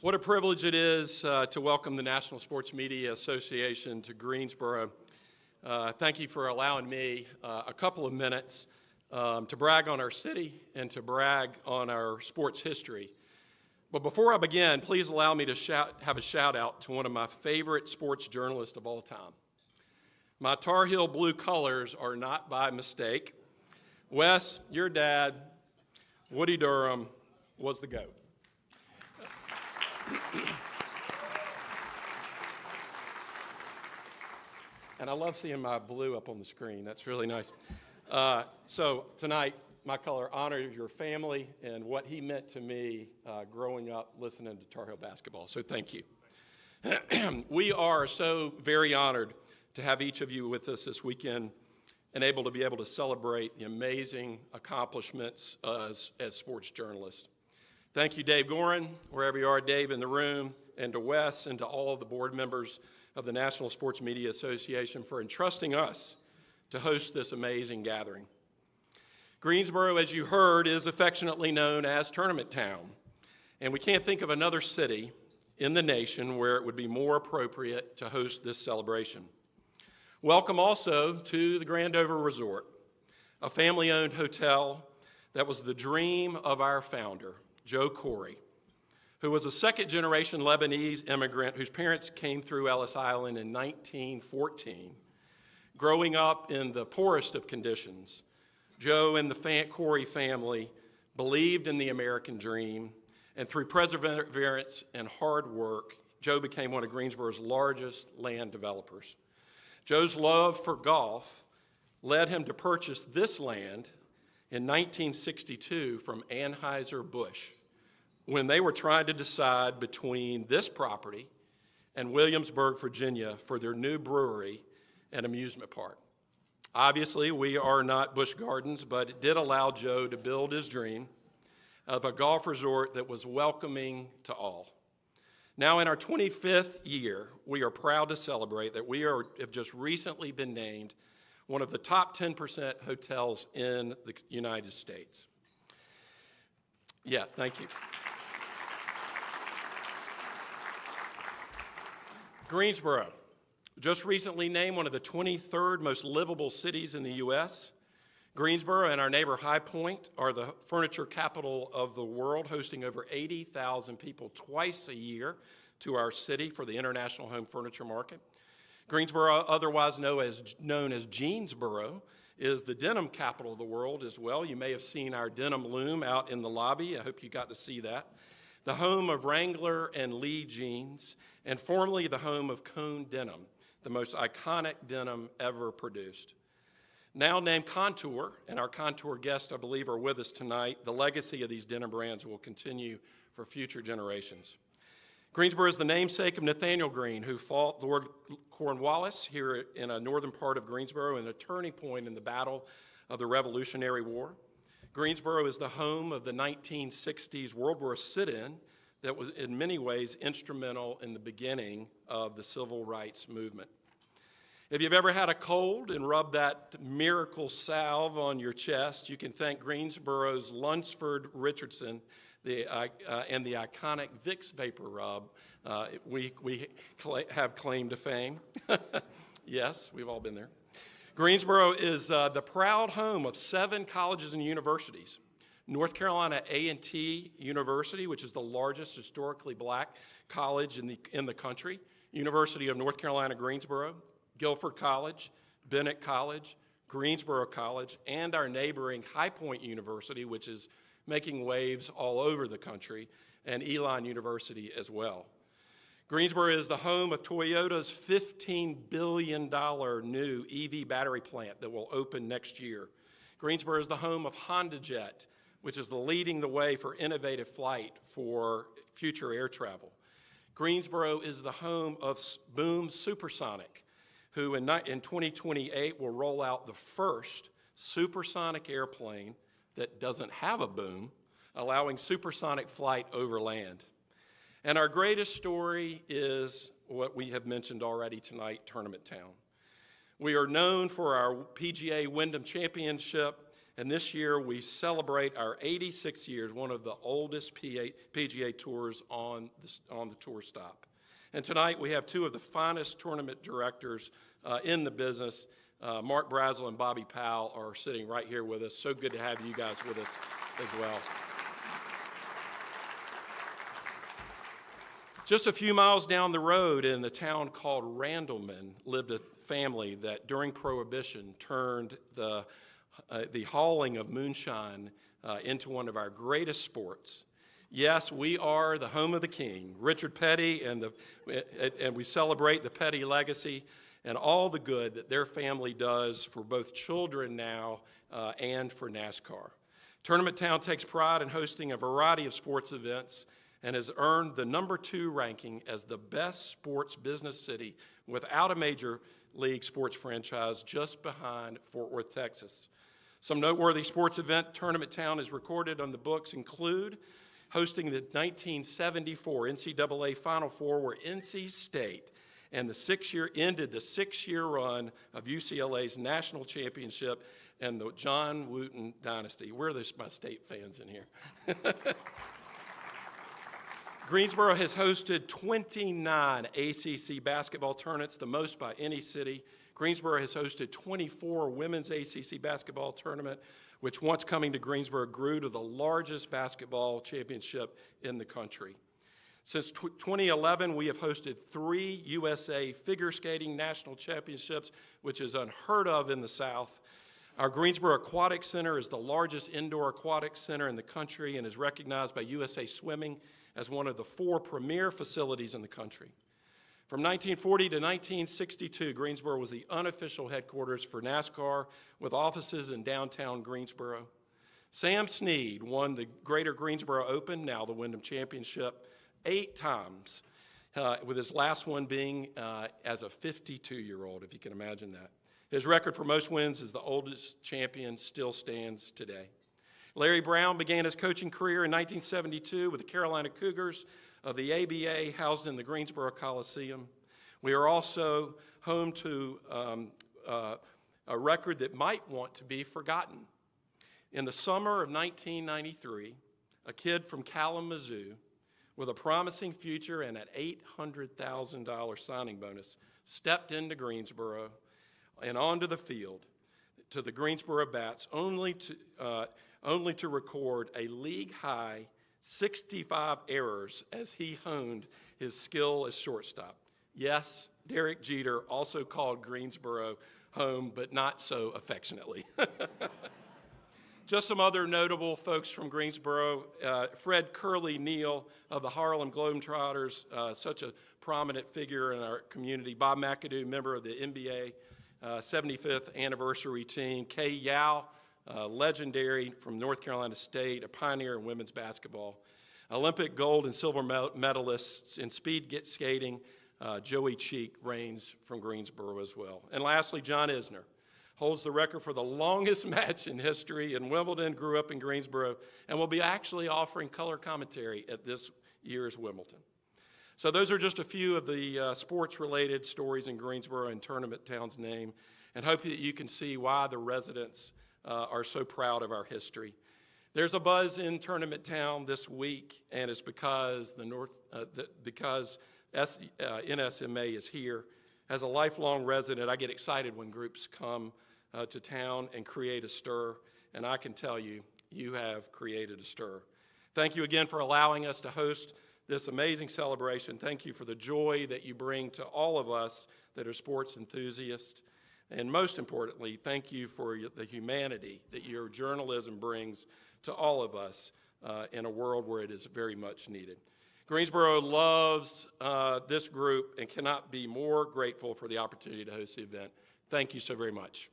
What a privilege it is to welcome the National Sports Media Association to Greensboro. Thank you for allowing me a couple of minutes to brag on our city and to brag on our sports history. But before I begin, please allow me to have a shout out to one of my favorite sports journalists of all time. My Tar Heel blue colors are not by mistake. Wes, your dad, Woody Durham, was the GOAT. And I love seeing my blue up on the screen. That's really nice. So tonight, my color honors your family and what he meant to me growing up listening to Tar Heel basketball. So thank you. We are so very honored to have each of you with us this weekend and able to celebrate the amazing accomplishments as sports journalists. Thank you, Dave Gorin, wherever you are, Dave, in the room, and to Wes and to all of the board members of the National Sports Media Association for entrusting us to host this amazing gathering. Greensboro, as you heard, is affectionately known as Tournament Town, and we can't think of another city in the nation where it would be more appropriate to host this celebration. Welcome also to the Grandover Resort, a family-owned hotel that was the dream of our founder, Joe Koury, who was a second-generation Lebanese immigrant whose parents came through Ellis Island in 1914. Growing up in the poorest of conditions, Joe and the Koury family believed in the American dream, and through perseverance and hard work, Joe became one of Greensboro's largest land developers. Joe's love for golf led him to purchase this land in 1962 from Anheuser-Busch when they were trying to decide between this property and Williamsburg, Virginia for their new brewery and amusement park. Obviously, we are not Busch Gardens, but it did allow Joe to build his dream of a golf resort that was welcoming to all. Now, in our 25th year, we are proud to celebrate that we have just recently been named one of the top 10% hotels in the United States. Yeah, thank you. Greensboro, just recently named one of the 23rd most livable cities in the U.S. Greensboro and our neighbor High Point are the furniture capital of the world, hosting over 80,000 people twice a year to our city for the International Home Furniture Market. Greensboro, otherwise known as Jeansboro, is the denim capital of the world as well. You may have seen our denim loom out in the lobby. I hope you got to see that. The home of Wrangler and Lee jeans, and formerly the home of Cone denim, the most iconic denim ever produced. Now named Contour, and our Contour guests, I believe, are with us tonight, the legacy of these denim brands will continue for future generations. Greensboro is the namesake of Nathaniel Greene, who fought Lord Cornwallis here in a northern part of Greensboro and a turning point in the battle of the Revolutionary War. Greensboro is the home of the 1960s World War sit-in that was in many ways instrumental in the beginning of the civil rights movement. If you've ever had a cold and rubbed that miracle salve on your chest, you can thank Greensboro's Lunsford Richardson and the iconic Vicks Vapor Rub. We have claim to fame. Yes, we've all been there. Greensboro is the proud home of 7 colleges and universities. North Carolina A&T University, which is the largest historically black college in the country. University of North Carolina, Greensboro. Guilford College, Bennett College, Greensboro College, and our neighboring High Point University, which is making waves all over the country, and Elon University as well. Greensboro is the home of Toyota's $15 billion new EV battery plant that will open next year. Greensboro is the home of HondaJet, which is leading the way for innovative flight for future air travel. Greensboro is the home of Boom Supersonic, who in 2028 will roll out the first supersonic airplane that doesn't have a boom, allowing supersonic flight over land. And our greatest story is what we have mentioned already tonight, Tournament Town. We are known for our PGA Wyndham Championship And this year we celebrate our 86 years, one of the oldest PGA tours on the tour stop. And tonight we have two of the finest tournament directors in the business. Mark Brazel and Bobby Powell are sitting right here with us. So good to have you guys with us as well. Just a few miles down the road in a town called Randleman lived a family that during Prohibition turned the hauling of moonshine into one of our greatest sports. Yes, we are the home of the king, Richard Petty, and we celebrate the Petty legacy and all the good that their family does for both children now and for NASCAR. Tournament Town takes pride in hosting a variety of sports events and has earned the #2 ranking as the best sports business city without a major league sports franchise, just behind Fort Worth, Texas. Some noteworthy sports event Tournament Town is recorded on the books include hosting the 1974 NCAA Final Four, where NC State and ended the six-year run of UCLA's national championship and the John Wooten dynasty. Where are my state fans in here? Greensboro has hosted 29 ACC basketball tournaments, the most by any city. Greensboro has hosted 24 women's ACC basketball tournament, which once coming to Greensboro grew to the largest basketball championship in the country. Since 2011, we have hosted 3 USA figure skating national championships, which is unheard of in the South. Our Greensboro Aquatic Center is the largest indoor aquatic center in the country and is recognized by USA Swimming as one of the 4 premier facilities in the country. From 1940 to 1962, Greensboro was the unofficial headquarters for NASCAR with offices in downtown Greensboro. Sam Snead won the Greater Greensboro Open, now the Wyndham Championship, 8 times, with his last one being as a 52-year-old, if you can imagine that. His record for most wins as the oldest champion still stands today. Larry Brown began his coaching career in 1972 with the Carolina Cougars of the ABA, housed in the Greensboro Coliseum. We are also home to a record that might want to be forgotten. In the summer of 1993, a kid from Kalamazoo with a promising future and an $800,000 signing bonus stepped into Greensboro and onto the field to the Greensboro Bats only to record a league-high 65 errors as he honed his skill as shortstop. Yes, Derek Jeter also called Greensboro home, but not so affectionately. Just some other notable folks from Greensboro. Fred Curly Neal of the Harlem Globetrotters, such a prominent figure in our community. Bob McAdoo, member of the NBA 75th anniversary team. Kay Yao, legendary from North Carolina State, a pioneer in women's basketball. Olympic gold and silver medalists in speed skating, Joey Cheek reigns from Greensboro as well. And lastly, John Isner holds the record for the longest match in history in Wimbledon, grew up in Greensboro, and will be actually offering color commentary at this year's Wimbledon. So those are just a few of the sports-related stories in Greensboro and Tournament Town's name, and hope that you can see why the residents are so proud of our history. There's a buzz in Tournament Town this week, and it's because NSMA is here. As a lifelong resident, I get excited when groups come to town and create a stir, and I can tell you, you have created a stir. Thank you again for allowing us to host this amazing celebration. Thank you for the joy that you bring to all of us that are sports enthusiasts. And most importantly, thank you for the humanity that your journalism brings to all of us in a world where it is very much needed. Greensboro loves this group and cannot be more grateful for the opportunity to host the event. Thank you so very much.